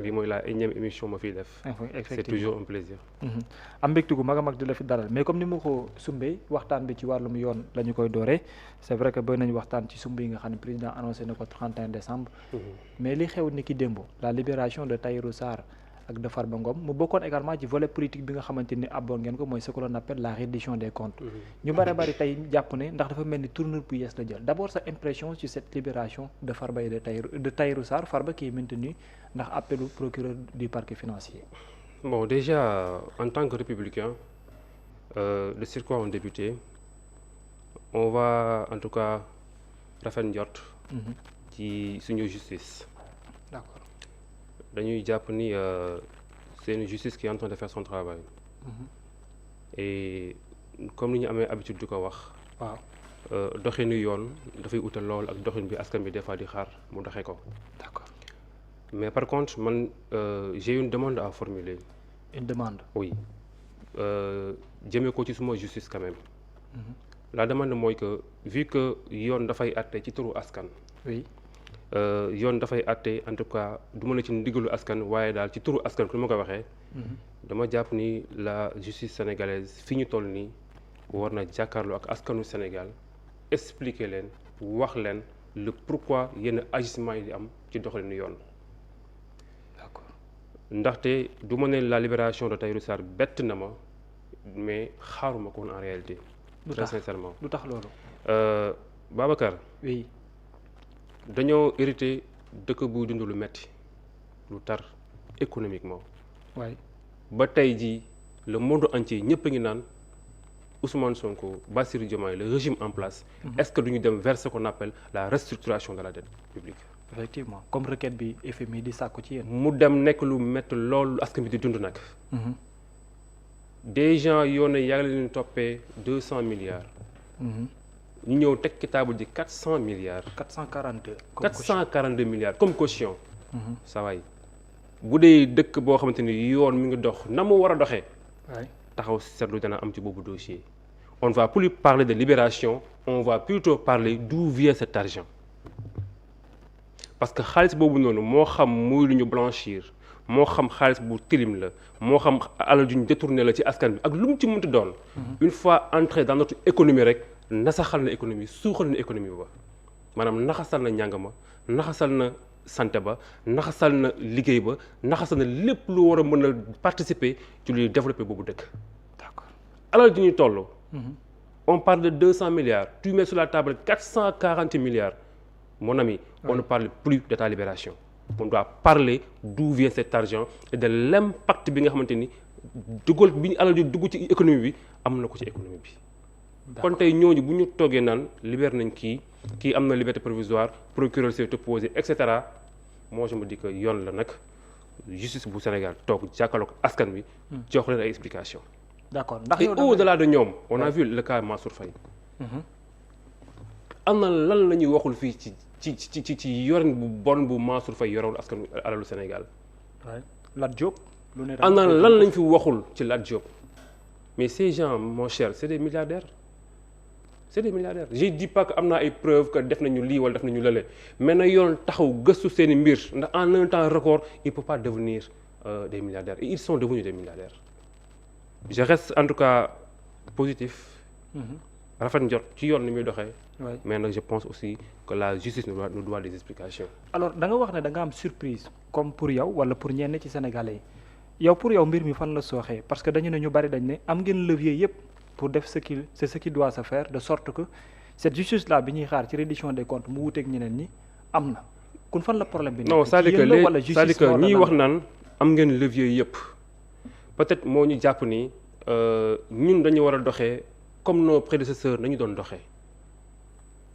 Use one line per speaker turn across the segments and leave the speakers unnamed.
lii mooy la énième émission ma fiy def. C'est toujours un plaisir.
am mbégte gu mag a mag di la fi dalal mais comme ni ma ko sumbee waxtaan bi ci wàllum yoon la ñu koy dooree c'est vrai que bëgg nañu waxtaan ci sumb yi nga xam ne président annoncé na ko 31 décembre. mais li xew ni ki démb la libération de Tahirou Sarr ak de Farba Ngom mu bokkoon également ci volet politique bi nga xamante ni abboon ngeen ko mooy ce que l'on appelle la reddition des comptes. ñu bari tey jàpp ne ndax dafa mel ni tournure bu yees la jël d'abord sa impression sur cette libération de Farba et de Tahirou Sarr Farba qui est maintenu ndax appelu procureur du parquet financier.
Bon, déjà en tant que républicain de sur quoi on débuté on va en tout cas rafet njort ci suñu justice.
D'accord.
dañuy jàpp ni c'est une justice qui est en train de faire son travail. Et comme ni ñu amee habitude di ko wax.
waaw
doxinu yoon dafay ute lool ak doxin bi askan bi des fois di xaar mu doxee ko.
D'accord.
Mais par contre man j'ai une demande à formuler.
Une demande.
Oui jëmee ko ci suma justice quand même. La demande mooy que vu que yoon dafay àtte ci turu askan.
Oui.
yoon dafay àtte en tout cas du mën a ci ndigalu askan waaye daal ci turu askan ku ma ko waxee. dama jàpp ni la justice sénégalaise fi ñu toll nii war na jàkkaarloo ak askanu Sénégal expliquer leen wax leen le pourquoi yenn agissement yi di am ci doxalinu yoon.
D'accord.
ndaxte du ma ne la libération de Tahirou Sarr bett na ma mais xaaruma ko woon en réalité. Très sincèrement
lu tax loolu.
Babacar.
Oui.
dañoo hérité dëkk buy dund lu metti lu tar économiquement.
waay
ba tey jii le monde entier ñëpp a ngi naan Ousmane Sonko Bassirou Diomaye le régime en place. Est-ce que duñu dem vers ce qu'on appelle la restructuration de la dette publique.
Effectivement comme requête bi FMI di sàkku ci yéen.
mu dem nekk lu métti loolu askan bi di dund nag. des gens yoo ne yàgg leen toppee 200 milliards. ñu ñëw teg ci table ji 400 milliards.
442.
442 milliards comme caution. saa waay bu dee dëkk boo xamante ni yoon mi ngi dox na mu war a doxee. taxaw seetlu dana am ci boobu dossier. On ne va plus parler de libération on va plutôt parler d'où vient cet argent. parce que xaalis boobu noonu moo xam muy lu ñu blanchir moo xam xaalis bu tilim la moo xam alal ju ñu détourné la ci askan bi ak lu mu ci mënti doon. une fois entré dans notre économie rek nasaxal na économie suuxal na économie ba maanaam naxasal na njàng ma naxasal na santé ba naxasal na liggéey ba naxasal na lépp lu war a mën a participer ci luy développer boobu dëkk.
D'accord.
alal ju ñuy toll. on parle de 200 milliards tu mets sur la table 440 milliards. Mon ami, on ne parle plus de ta libération. On doit parler d'où vient cet argent et de l'impact bi nga xamante ni dugal bi ñu alal di dugg ci économie bi am na ko ci économie bi. kon tey ñooñu bu ñu toogee naan libéré nañ kii am na liberté provisoire procureur s'est opposé et cetera moi je me dis que yoon la nag justice bu Sénégal toog jàkkaarloog askan bi jox leen ay explications.
D'accord ndax
et au-delà de ñoom on a vu le cas Mansour Faye. am na lan la ñuy waxul fii ci yorin bu bon bu Mansour Faye yorewul askanu alalu Sénégal.
Lat Diop. lu ne
am na lan lañ fi waxul ci Lat Diop. mais ces gens mon cher c'est des milliardaires. c'est des milliardaires je dis pas que am na ay preuves que def nañu lii wala def nañu lële mais na yoon taxaw gëstu seeni mbir ndax en un temps record il peut pas devenir des milliardaires et ils sont devenus des milliardaires. je reste en tout cas positif. rafet njort ci yoon ni muy doxee. mais nag je pense aussi que la justice nous doit des explications.
alors da nga wax ne da nga am surprise comme pour yow wala pour ñenn ci sénégalais yi yow pour yow mbir mi fan la sooxee parce que dañu ne ñu bari dañ ne am ngeen levier yépp pour def ce qui doit se faire de sorte que cette justice là bi ñuy xaar ci reddition des comptes mu wuteeg ñeneen ñi am na kon fan la problème bi.
non c'est-à-dire que ñiy wax naan am ngeen levier yépp peut-être moo ñu jàpp ni ñun dañu war a doxee comme nos prédécesseurs nañu doon doxee.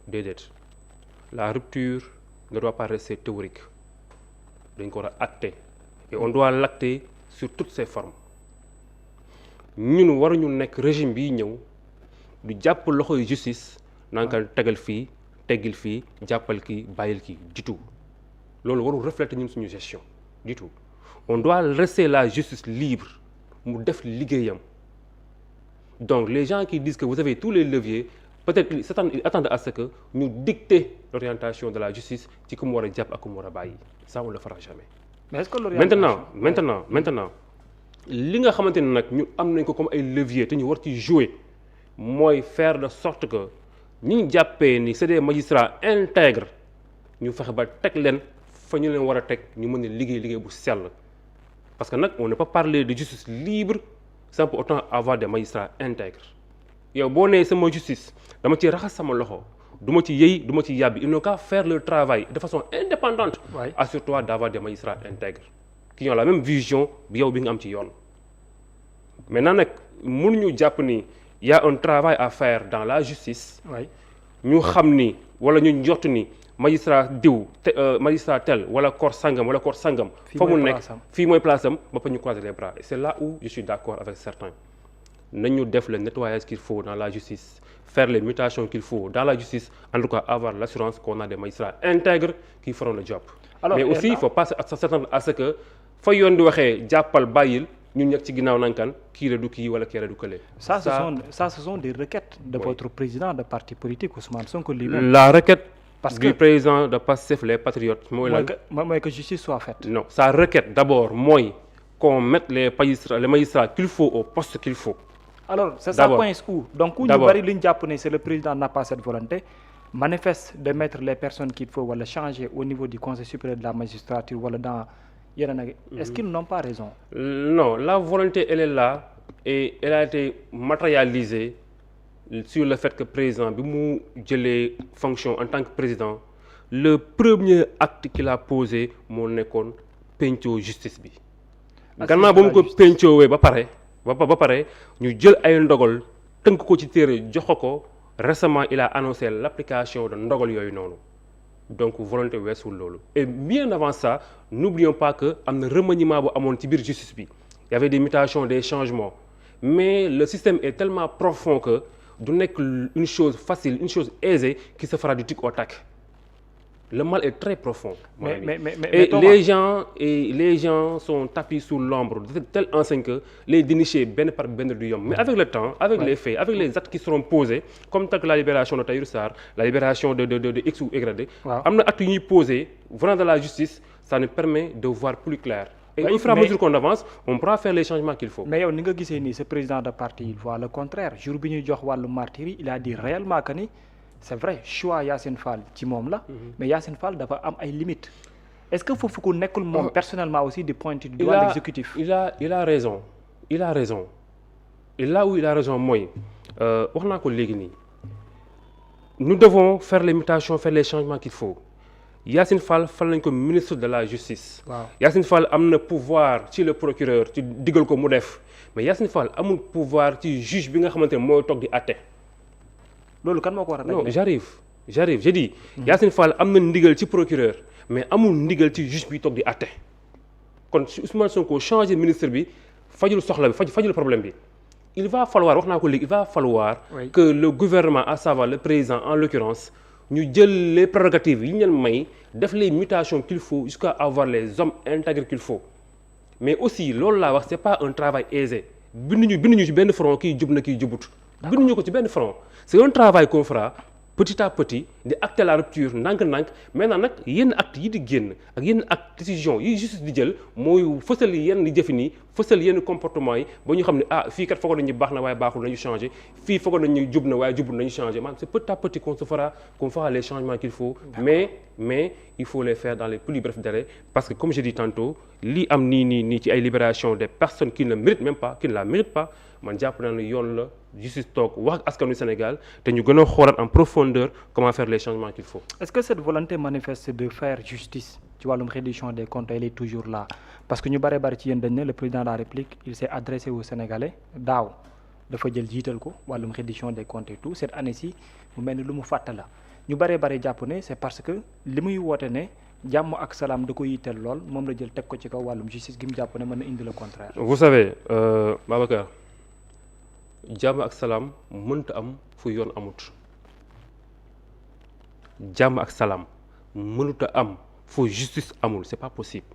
déedéet la rupture ne doit pas rester théorique dañ ko war a acter et on doit l'acter sur toutes ses formes ñun waruñu nekk régime bii ñëw du jàpp loxoy justice nanga tegal fii teggil fii jàppal kii bàyyil kii du tout loolu warul refléter ñun suñu gestion du tout on doit laisser la justice libre mu def liggéeyam donc les gens qui disent que vous avez tous les leviers peut-être ils attendent à ce que ñu dicter l'orientation de la justice ci ku mu war a jàpp ak ku mu war a bàyyi ça on le fera jamais.
mais est-ce que l'orientation
maintenant li nga xamante ne nag ñu am nañ ko comme ay levier te ñu war ci jouer mooy faire de sorte que ñi ñu jàppee ni c'est des magistrats intègres ñu fexe ba teg leen fa ñu leen war a teg ñu mën a liggéey bu sell parce que nag on ne peut pas parler de justice libre sans pour autant avoir des magistrats intègres yow boo nee sama justice dama ci raxas sama loxo du ma ci yëy du ma ci yàbbi ils n'ont qu'à faire leur travail de façon indépendante. Assure-toi d'avoir des magistrats intègres qui ont la même vision bi yow bi nga am ci yoon. maintenant nag mënuñu jàpp ni y a un travail à faire dans la justice. ñu xam ni wala ñu njort ni magistrat diw magistrat tel wala corps sangam wala corps sangam. fa mu nekk fii mooy place am ba pa ñu croiser les bras et c'est là où je suis d'accord avec certains. nañu def le nettoyage qu'il faut dans la justice faire les mutations qu'il faut dans la justice en tout cas avoir l'assurance qu'on a des magistrats intègres qui feront le job. Alors, mais aussi il faut pas s'attendre à ce que fa yoon di waxee jàppal bàyyil ñun ñekk ci ginnaaw nankan kii la du kii wala kii la du kële.
Ça ce sont des requêtes de votre président de parti politique Ousmane Sonko lui-même.
La requête du président de Pastef les Patriotes mooy lan
mooy que justice soit faite.
Non, sa requête d'abord mooy qu'on mette les magistrats qu'il faut au poste qu'il faut.
Alors c'est ça coince où donc ñu bari li ñu jàpp ne c'est le président n'a pas cette volonté manifeste de mettre les personnes qu'il faut wala changer au niveau du conseil supérieur de la magistrature wala dans yeneen ak est-ce qu'ils n'ont pas raison?
Non, la volonté elle est là et elle a été matérialisée sur le fait que président bi mu jëlee fonction en tant que président le premier acte qu'il a posé moo nekkoon pencoo justice bi gannaaw ba mu ko pencoowee ba pare ñu jël ay ndogal tënk ko ci téere jox ko récemment il a annoncé l'application de ndogal yooyu noonu donc volonté weesul loolu et bien avant ça n'oublions pas que am na remaniement bu amoon ci biir justice bi il y avait des mutations des changements mais le système est tellement profond que du nekk une chose facile une chose aisée qui se fera du tic au tac. Le mal est très profond. Mais les gens sont tapis sous l'ombre de telle enseigne que les dénicher benn par benn du yomb. Mais avec le temps, avec les faits, avec les actes qui seront posés, comme tel que la libération de Tahirou Sarr, la libération de X ou Y, am na actes yu ñuy posés venant de la justice, ça nous permet de voir plus clair. Et au fur et à mesure qu'on avance, on pourra faire les changements qu'il faut.
Mais yow ni nga gisee nii ce président de parti il voit le contraire jour bi ñuy jox wàllu martyrs il a dit réellement que ni c'est vrai choix Yacine Fall ci moom la mais Yacine Fall dafa am ay limites est-ce que foofu ku nekkul moom personnellement aussi di pointer du doigt l'exécutif.
il a raison et là où il a raison mooy wax naa ko léegi nii nous devons faire les mutations faire les changements qu'il faut Yacine Fall fal nañ ko ministre de la justice. Yacine Fall am na pouvoir ci le procureur ci digal ko mu def mais Yacine Fall amul pouvoir ci juge bi nga xamante ne mooy toog di àtte.
loolu kan moo ko war a
non j'arrive j'ai dit Yacine Fall am na ndigal ci procureur mais amul ndigal ci juge bi toog di àtte kon si Ousmane Sonko changer ministre bi fajul soxla bi fajul problème bi il va falloir wax naa ko léegi il va falloir que le gouvernement à savoir le président en l'occurrence ñu jël les prérogatives yi ñu leen may def les mutations qu'il faut jusqu'à avoir les hommes intègres qu'il faut mais aussi loolu laa wax c'est pas un travail aisé binduñu ci benn front kii jub na kii jubut binduñu ko ci benn front c'est un travail qu'on fera petit à petit di acter la rupture ndànk-ndànk maintenant nag yenn actes yi di génn ak yenn actes décision yi justice di jël mooy fësal yenn jëfin yi fësal yenn comportement yi ba ñu xam ne fii kat foogoon nañu baax na waaye baaxul nañu changer fii foogoon nañu jub na waaye jubul nañu changer maanaam c'est petit à petit qu'on fera les changements qu'il faut mais il faut les faire dans les plus brefs délais parce que comme je dis tantôt lii am nii ci ay libération des personnes qui ne méritent même pas qui ne la méritent pas man jàpp naa ne yoon la justice toog wax ak askanu Sénégal te ñu gën a xoolaat en profondeur comment faire les changements qu'il faut.
Est-ce que cette volonté manifeste de faire justice ci wàllum reddition des comptes elle est toujours là parce que ñu bari ci yéen dañ ne le président de la République il s'est adressé aux Sénégalais daaw dafa jël jiital ko wàllum reddition des comptes et tout cette année-ci mu mel ni lu mu fàtte la ñu bari jàpp ne c'est parce que li muy woote ne jàmm ak salaam da ko yitteel lool moom la jël teg ko ci kaw wàllum justice gi mu jàpp ne mën na indi le contraire.
Vous savez Babacar. jàmm ak salaam mënta am fu yoon amut jàmm ak salaam mënuta am fu justice amul c'est pas possible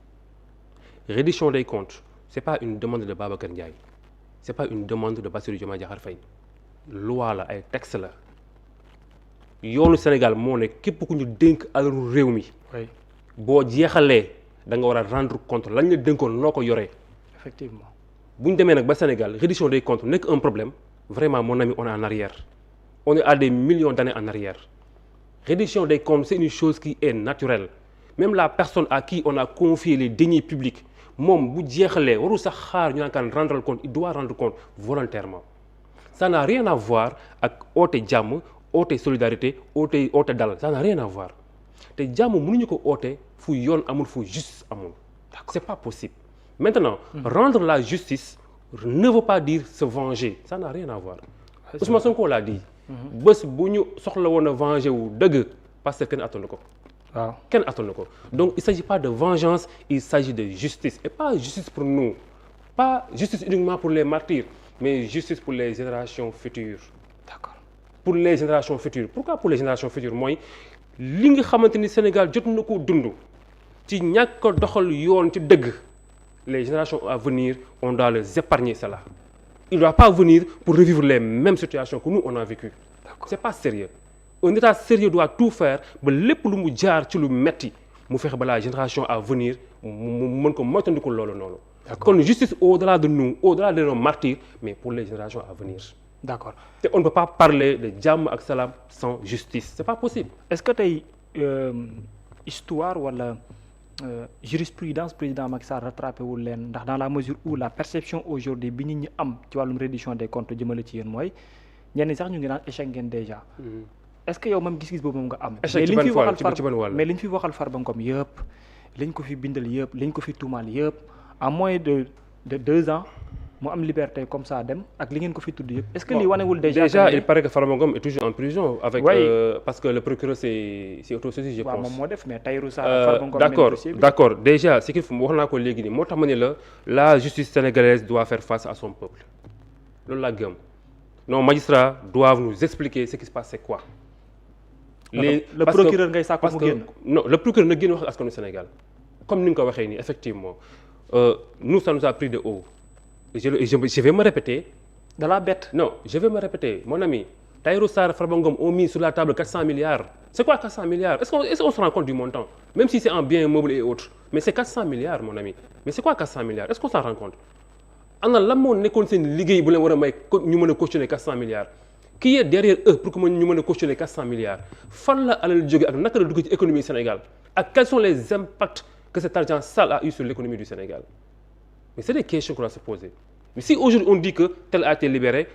reddition des comptes c'est pas une demande de Babacar Ndiaye c'est pas une demande de Bassirou Diomaye Diakhar Faye loi la ay texte la yoonu Sénégal moo ne képp ku ñu dénk alalu réew mi boo jeexalee da nga war a rendre compte lañ la dénkoon noo ko yoree.
effectivement
bu ñu demee nag ba Sénégal reddition des comptes nekk un problème vraiment mon ami on est en arrière on est à des millions d'années en arrière reddition des comptes c'est une chose qui est naturelle même la personne à qui on a confié les deniers publics moom bu jeexalee warul sax xaar ñu naan kaan rendre compte il doit rendre compte volontairement ça n'a rien à voir ak oote jàmm oote solidarité oote dal ça n'a rien à voir te jàmm mënuñu ko oote fu yoon amul fu justice amul c'est pas possible maintenant rendre la justice ne veut pas dire se venger ça n'a rien à voir Ousmane Sonko l'a dit bés bu ñu soxla woon a venger wu dëgg parce que kenn attanu ko
waaw
kenn attanu ko donc il s'agit pas de vengeance il s'agit de justice et pas justice pour nous pas justice uniquement pour les martyrs mais justice pour les générations futures
d'accord
pour les générations futures pourquoi pour les générations futures mooy li nga xamante ni Sénégal jot na ko dund ci ñàkk a doxal yoon ci dëgg les générations à venir on doit les épargner cela il ne doit pas venir pour revivre les mêmes situations que nous on a vécu c'est pas sérieux un état sérieux doit tout faire ba lépp lu mu jaar ci lu metti mu fexe ba la génération à venir mu mën ko moytandiku loolu noonu kon justice au-delà de nous au-delà de nos martyrs mais pour les générations à venir
d'accord
te on ne peut pas parler de jàmm ak salaam sans justice c'est pas possible
est-ce que tey histoire wala jurisprudence président Macky Sall rattrapé wul leen ndax dans la mesure où la perception aujourd'hui bi nit ñi am ci wàllum reddition des comptes jëmale ci yéen mooy ñenn ñi sax ñu ngi naan échec ngeen déjà est-ce que yow même gis-gis boobu moom nga am
échec ci ban wàll
mais li ñu fi waxal Farba Ngom yëpp liñ ko fi bindal yëpp liñ ko fi tuumaal yëpp en moins de 2 ans mu am liberté comme ça dem ak li ngeen ko fi tudd yëpp est-ce que li wanewul déjà
il paraît que Farba Ngom est toujours en prison avec parce que le procureur c'est autosaisi je pense
moom moo def mais Tahirou Sarr Farba Ngom
d'accord déjà ce qu'il faut wax naa ko léegi nii moo tax ma ne la justice sénégalaise doit faire face à son peuple loolu laa gëm nos magistrats doivent nous expliquer ce qui se passe c'est quoi
le procureur ngay sàkku mu génn
non le procureur na génn wax ak askanu Sénégal comme ni nga ko waxee nii effectivement nous ça nous a pris de haut je vais me répéter.
de la bête.
Non, je vais me répéter. Mon ami, Tahirou Sarr, Farba Ngom ont mis sur la table 400 milliards. C'est quoi 400 milliards? Est-ce qu'on se rend compte du montant? Même si c'est en biens meubles et autres. Mais c'est 400 milliards, mon ami. Mais c'est quoi 400 milliards? Est-ce qu'on s'en rend compte? Ana lan moo nekkoon seen liggéey bu leen war a may ñu mën a cautionner 400 milliards. Qui est derrière eux pour que ñu mën a cautionner 400 milliards? Fan la alal jóge ak naka la dugg ci économie Sénégal? Ak quels sont les impacts que cet argent sale a eu sur l'économie du Sénégal? Mais c'est des questions qu'on doit se poser. Mais si aujourd'hui on dit que tel a été libéré,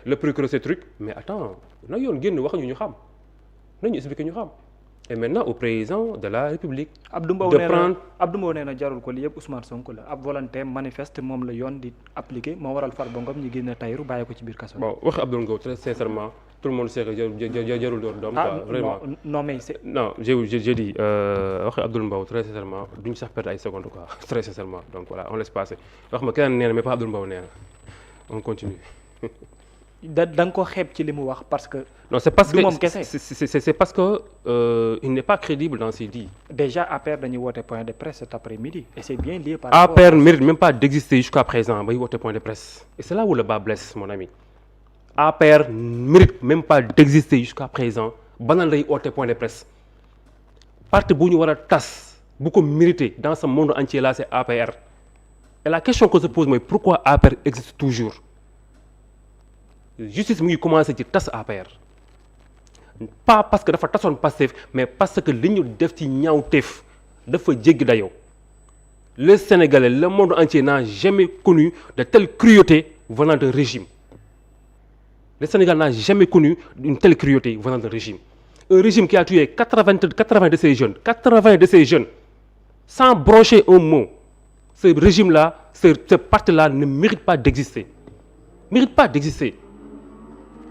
le procureur ce truc, mais attends, na yoon génn wax ñu xam nañu expliquer ñu xam. Et maintenant au président de la République.
Abdou Mbow nee na jarul ko li yëpp Ousmane Sonko la ab volonté manifeste moom la yoon di appliquer moo waral Farba Ngom ñu génn Tahirou bàyyi ko ci biir kaso.
Bon wax Abdou Mbow très sincèrement tout le monde sait que jarul door doom quoi vraiment.
Non mais c'est
non j'ai dit wax Abdou Mbow très sincèrement duñ sax perdre ay secondes quoi très sincèrement donc voilà on laisse passer wax ma keneen nee na mais pas Abdou Mbow nee na on continue.
da nga ko xeeb ci li mu wax parce que.
non c'est parce que
moom kese
c'est parce que il n'est pas crédible dans ses dits.
Déjà APR dañuy woote point de presse cet après-midi et c'est bien lié par rapport
APR mérite même pas d'exister jusqu'à présent bay woote point de presse et c'est là où le bas blesse mon ami. APR mérite même pas d'exister jusqu'à présent ba naan lay woote point de presse parti bu ñu war a tas bu ko mérité dans ce monde entier là c'est APR et la question qu'on se pose mooy pourquoi APR existe toujours. Justice mu ngi commencé ci tas APR pas parce que dafa tasoon Pastef mais parce que li ñu def ci ñaawteef dafa jéggi dayoo le Sénégalais le monde entier n'a jamais connu de telle cruauté venant d'un régime le Sénégal n'a jamais connu une telle cruauté venant d'un régime un régime qui a tué 80 de ces jeunes sans broncher un mot ce régime là ce parti là ne mérite pas d'exister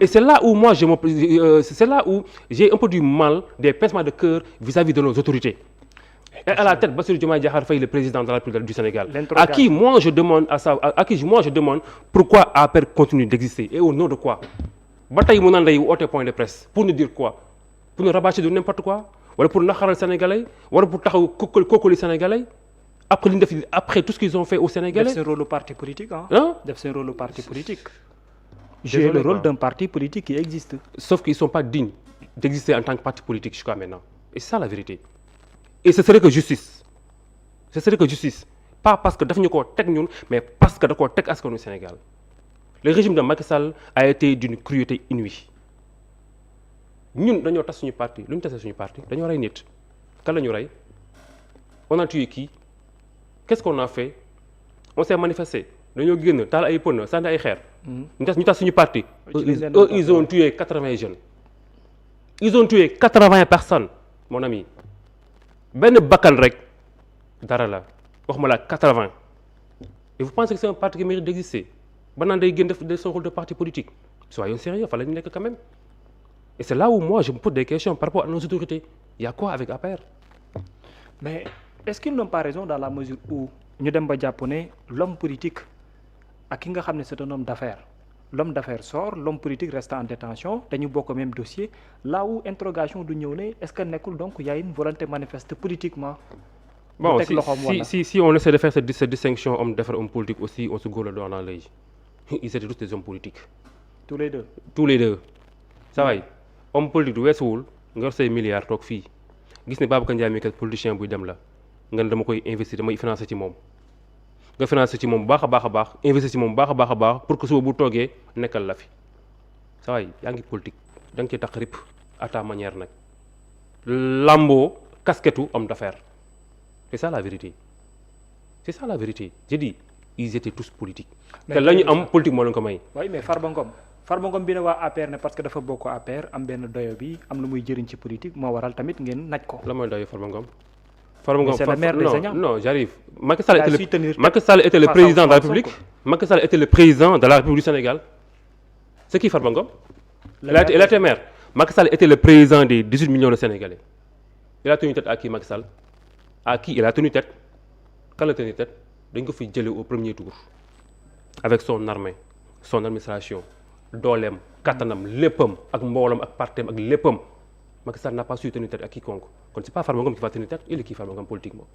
et c'est là où moi c'est là où j'ai un peu du mal des pincements de cœur vis-à-vis de nos autorités. Et à la tête Bassirou Diomaye Diakhar Faye le président de la République du Sénégal. À qui moi je demande pourquoi APR continue d'exister et au nom de quoi. Ba tey mu naan lay woote point de presse pour nous dire quoi? Pour nous rabâcher de n'importe quoi? Wala pour naxaral sénégalais? Wala pour taxaw kokkali sénégalais? Après li ñu def après tout ce qu'ils ont fait au Sénégalais.
Def seen rôle parti politique def seen rôle parti politique. Jouer le rôle d'un parti politique qui existe.
Sauf qu'ils ne sont pas dignes d'exister en tant que parti politique jusqu'à maintenant. Et c'est ça la vérité. Et ce serait que justice. ce serait que justice pas parce que daf ñu koo teg ñun mais parce que da koo teg askanu Sénégal le régime de Macky Sall a été d'une cruauté inouïe ñun dañoo tas suñu parti lu ñu tasee suñu parti dañoo rey nit kan la ñu rey on a tué qui qu'est-ce qu'on a fait on s'est manifesté dañoo génn taal ay pneu sànni ay xeer ñu tas suñu parti eux ils ont tué 80 jeunes ils ont tué 80 personnes mon ami benn bakkan rek dara la waxuma la 80 et vous pensez que c'est un parti qui mérite d'exister ba naan day génn def son rôle de parti politique soyons sérieux fa la ñu nekk quand même et c'est là où moi je me pose des questions par rapport à nos autorités il y a quoi avec APR.
mais est-ce qu'ils n'ont pas raison dans la mesure où ñu dem ba jàpp ne l'homme politique ak ki nga xam ne c'est un homme d'affaires l'homme d'affaires sort l'homme politique reste en détention dañu bokk même dossier là où interrogation du ñëw ne est-ce que nekkul donc y a une volonté manifeste politiquement.
Bon, si on essaie de faire cette distinction homme d'affaires, homme politique aussi, on se goule le doigt dans l'œil. Ils étaient tous des hommes politiques.
Tous les deux.
Tous les deux. Ça va homme politique du weesuwul nga yor say milliards toog fii gis ne Babacar Ndiaye mi kat politicien buy dem la nga ne dama koy investir damay financer ci moom nga financer ci moom baax a baax investir ci moom baax a baax pour que suba bu toogee nekkal la fi ça va yaa ngi politique da nga ciy tax rip à ta manière nag lamboo casquette homme d'affaires. C'est ça la vérité. C'est ça la vérité. J'ai dit, ils étaient tous politiques. te la ñu am politique moo leen ko may.
oui mais Farba Ngom bi ne waa APR ne parce que dafa bokk APR am benn doyo bi am lu muy jëriñ ci politique moo waral tamit ngeen naj ko.
la mooy doyo Farba Ngom.
c'est le maire des Agnam.
Non, j'arrive. Macky Sall était le président de la République. Macky Sall était le président de la République du Sénégal. C'est qui Farba Ngom? Il a été maire. Macky Sall était le président des 18 millions de Sénégalais. Il a tenu tête à qui Macky Sall? À qui il a tenu tête? Quand il a tenu tête, dañ ko fi jëlee au premier tour avec son armée, son administration, dooleem, kattanam, léppam ak mboolam ak partem ak léppam. Macky Sall n'a pas su tenir tête à quiconque. Kon c'est pas Farba Ngom qui va tenir tête, il est qui Farba Ngom politiquement?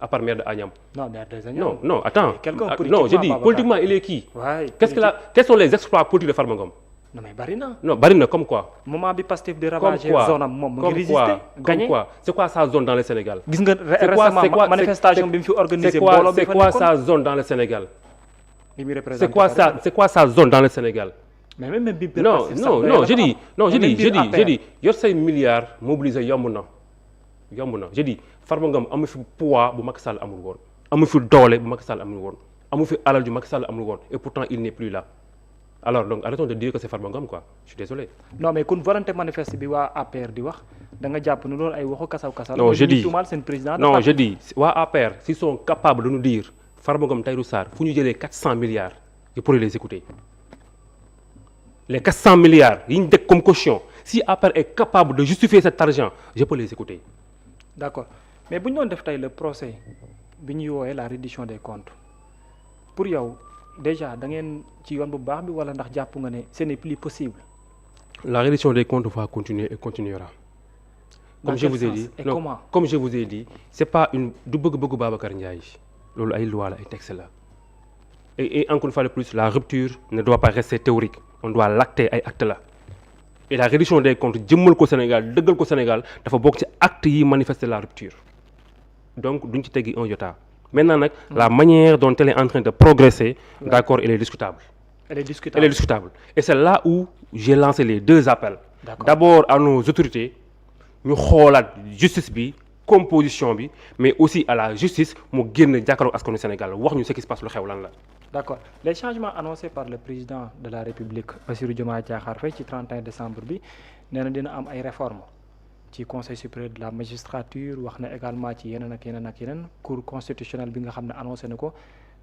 À part maire de Agnam.
Non, maire des Agnam.
Non, attends. Non, je dis politiquement il est qui? Quels sont les exploits politiques de Farba Ngom?
Non mais bari na.
Non, bari na comme quoi?
Moment bi Pastef de ravager zone am moom mu ngi résister.
Comme quoi? C'est quoi sa zone dans le Sénégal?
Gis nga récemment manifestation bi mu fi organisé mbooloo bi
c'est quoi sa zone dans le Sénégal?
C'est
quoi sa zone dans le Sénégal?
mais même bi
non, je dis yor say milliards mobilisé yomb na. Je dis Farba Ngom amu fi poids bu Macky Sall amul woon. Amu fi doole bu Macky Sall amul woon. Amu fi alal ju Macky Sall amul woon et pourtant il n'est plus là. Alors donc arrêtons de dire que c'est Farba Ngom quoi, je suis désolé.
Non mais kun volonté manifeste bi waa APR di wax da nga jàpp ne loolu ay waxu kasaw.
Non je dis
président
non je dis waa APR s'ils sont capables de nous dire Farba Ngom Tahirou Sarr fu ñu jëlee 400 milliards je pourrais les écouter. Les 400 milliards yi ñu dégg comme caution si APR est capable de justifier cet argent je peux les écouter.
D'accord mais bu ñu doon def tey le procès bi ñuy woowee la reddition des comptes pour yow. Déjà da ngeen ci yoon bu baax bi wala ndax jàpp nga ne ce n'est plus possible.
La reddition des comptes va continuer et continuera. Comme je vous ai dit comme je vous ai dit c'est pas une du bëgg-bëggu Babacar Ndiaye loolu ay loi la ay texte la et encore une fois de plus la rupture ne doit pas rester théorique on doit l'acter ay acte la et la reddition des comptes jëmmal ko Sénégal dëggal ko Sénégal dafa bokk ci acte yi manifester la rupture donc duñ ci teggi un iota. Maintenant nag la manière dont elle est en train de progresser d'accord elle est discutable. Elle est discutable et c'est là où j'ai lancé les deux appels. D'abord à nos autorités ñu xoolaat justice bi composition bi mais aussi à la justice mu génn jàkkaarloog askanu Sénégal wax ñu ce qui se passe lu xew lan la.
D'accord les changements annoncés par le président de la République Bassirou Diomaye Diakhar Faye ci 31 décembre bi nee na dina am ay réformes. ci conseil supérieur de la magistrature wax na également ci yeneen ak yeneen cour constitutionnelle bi nga xam ne annoncé na ko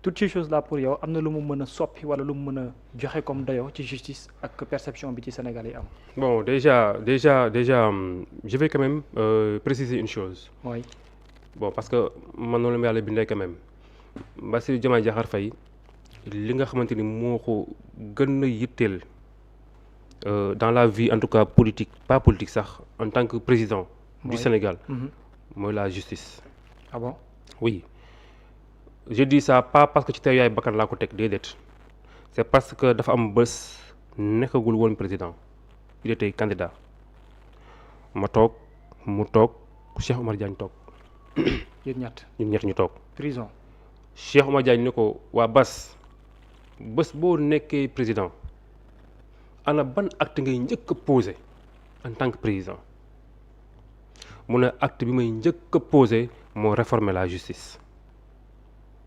toutes ces choses là pour yow am na lu mu mën a soppi wala lu mu mën a joxe comme dayoo ci justice ak perception bi ci Sénégal yi am.
Bon déjà je vais quand même préciser une chose.
Oui.
Bon parce que man noonu la ma yàlla bindee quand même Bassirou Diomaye Diakhar Faye li nga xamante ni moo ko gën a yitteel. Dans la vie en tout cas politique pas politique sax en tant que président du Sénégal mooy la justice.
Ah bon?
Oui je dis ça pas parce que ci tey yaay bakkan laa ko teg déedéet c'est parce que dafa am bés nekkagul woon président il était candidat ma toog mu toog Cheikh Omar Diagne toog
yéen ñett
ñun ñett ñu toog.
prison.
Cheikh Oumar Diagne ne ko waa Bas bés boo nekkee président ana ban acte ngay njëkk a posé en tant que président mu ne acte bi may njëkk a posé moo réformer la justice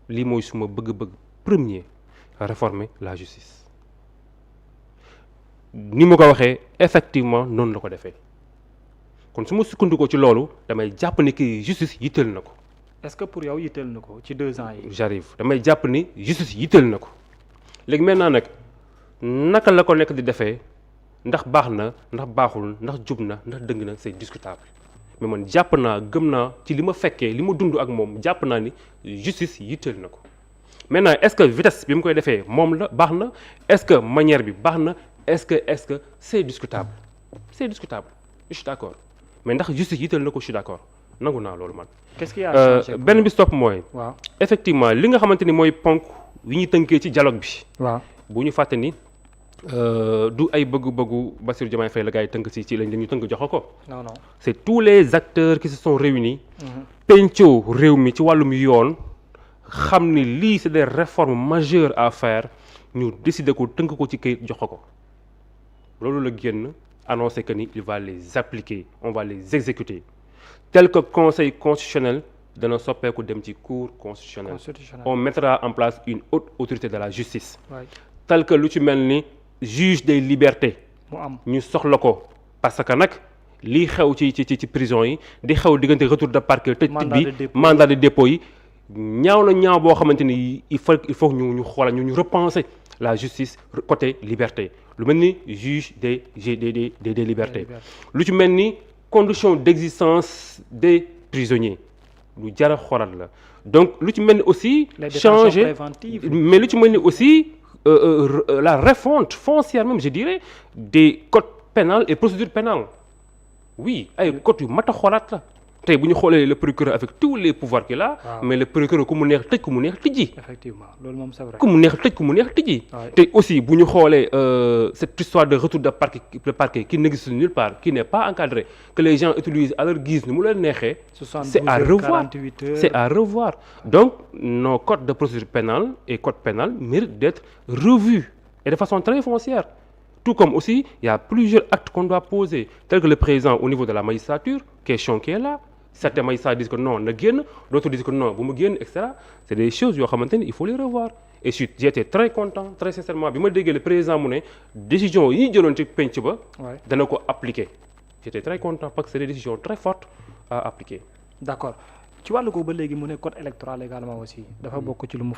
lii mooy suma bëgg-bëgg premier réformer la justice ni ma ko waxee effectivement noonu la ko defee kon su ma sukkandikoo ci loolu damay jàpp ni ki justice yitteel na ko.
est-ce que pour yow yitteel na ko ci 2 ans yi.
j'arrive damay jàpp ni justice yitteel na ko léegi maintenant nag naka la ko nekk di defee ndax baax na ndax baaxul ndax jub na ndax dëng na c'est discutable mais man jàpp naa gëm naa ci li ma fekkee li ma dund ak moom jàpp naa ni justice yitteel na ko maintenant est-ce que vitesse bi mu koy defee moom la baax na est-ce que manière bi baax na est-ce que c'est discutable je suis d'accord mais ndax justice yitteel na ko je suis d'accord nangu naa loolu man.
qu'est-ce qui a changé
benn bi stop mooy.
waaw
effectivement li nga xamante ni mooy ponk yi ñu tënkee ci dialogue bi.
waaw
bu ñu fàtte ni du ay bëggu-bëggu Bassirou Diomaye Faye la gars yi tënk ci lañ ñu tënk jox ko.
non non
c'est tous les acteurs qui se sont réunis. pencoo réew mi ci wàllum yoon xam ni lii c'est des réformes majeures à faire ñu décider ko tënk ko ci kayit jox ko loolu la génn annoncé que ni il va les appliquer on va les exécuter tel que conseil constitutionnel dana soppeeku dem ci cour constitutionnelle on mettra en place une haute autorité de la justice tel que lu ci mel ni juge des libertés
mu am
ñu soxla ko parce que nag lii xew ci prison yi di xew diggante retour de parquet tëj bi mandat de dépôt yi ñaaw na ñaaw boo xamante ni il faut ñu xoolal ñu repenser la justice côté liberté lu mel ni juge des libertés lu ci mel ni conditions d'existence des prisonniers lu jar a xoolal la donc lu ci mel ni aussi changer mais lu ci mel ni aussi la refonte foncière même je dirais des codes pénals et procédures pénales oui ay codes yu mat a xoolaat la tey bu ñu xoolee le procureur avec tous les pouvoirs qu'il a mais le procureur ku mu neex tëj ku mu neex tijji
effectivement loolu moom c'est vrai
ku mu neex tëj ku mu neex tijji te aussi bu ñu xoolee cette histoire de retour de parquet qui n'existe nulle part qui n'est pas encadré que les gens utilisent à leur guise ni mu leen neexee c'est à revoir donc nos codes de procédure pénale et code pénal méritent d'être revus et de façon très foncière tout comme aussi il y a plusieurs actes qu'on doit poser tels que le président au niveau de la magistrature question qui est là certains magistrats disent que non na génn d'autres disent que non bu mu génn et cetera c'est des choses yoo xamante ni il faut les revoir et ensuite j'étais très content très sincèrement bi ma déggee le président mu ne décision yi ñu jëloon ci penc ba dana ko appliquer j'étais très content parce que c'est des décisions très fortes à appliquer
d'accord ci wàllu ko ba léegi mu ne code électoral également aussi dafa bokk ci lu mu